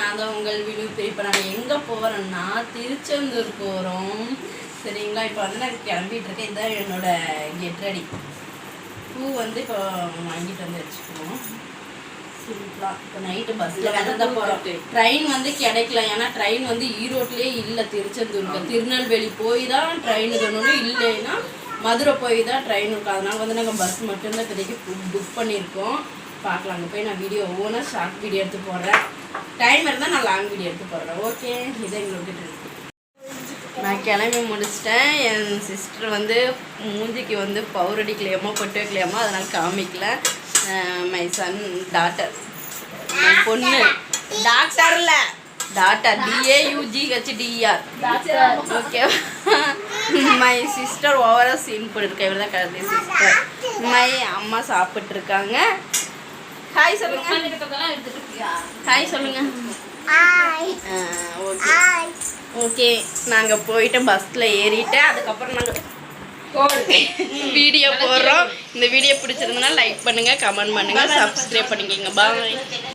நான் தான் உங்கள் வினு. இப்போ நாங்கள் எங்கே போகிறோன்னா திருச்செந்தூர் போகிறோம் சரிங்களா. இப்போ வந்து நாங்கள் கிளம்பிட்டு இருக்கேன். இதுதான் என்னோட கெட் ரெடி. பூ வந்து இப்போ வாங்கிட்டு வந்து வச்சுக்குவோம் சிம்பிளாக. இப்போ நைட்டு பஸ்ஸில் வந்து தான் போகிறோம். ட்ரெயின் வந்து கிடைக்கல, ஏன்னா ட்ரெயின் வந்து ஈரோட்லேயே இல்லை திருச்செந்தூருக்கு. திருநெல்வேலி போய் தான் ட்ரெயின் இருக்கணும், இல்லைன்னா மதுரை போய் தான் ட்ரெயின் இருக்கும். அதனால் வந்து நாங்கள் பஸ் மட்டும்தான் இப்போதைக்கு புக் பண்ணியிருக்கோம். பார்க்கலாம், அங்கே போய் நான் வீடியோ ஒவ்வொன்றா ஷார்ட் வீடியோ எடுத்து போடுறேன். டைம் இருந்தால் நான் லாங் வீடியோ எடுத்து போடுறேன். ஓகே, இதை எங்களுக்கு நான் கிளம்பி முடிச்சிட்டேன். என் சிஸ்டர் வந்து மூஞ்சிக்கு வந்து பவுர் அடிக்கலையாமோ பொட்டு வைக்கலையாமோ அதனால் காமிக்கல. மை சன் டாட்டர், பொண்ணு டாக்டர் இல்லை doctor, DAUGHDER. Okay, my sister ஓவராக சீன் போட்டுருக்கேன். இவர் தான் கருதி சிஸ்டர். மை அம்மா சாப்பிட்ருக்காங்க. ஹாய் சொல்லுங்க. ஹாய் சொல்லுங்க. ஓகே ஓகே, நாங்கள் போயிட்டு பஸ்ஸில் ஏறிட்டு அதுக்கப்புறம் நாங்கள் வீடியோ போடுறோம். இந்த வீடியோ பிடிச்சிருந்ததுன்னா லைக் பண்ணுங்கள், கமெண்ட் பண்ணுங்கள், சப்ஸ்கிரைப் பண்ணிக்கோங்க. பாய்.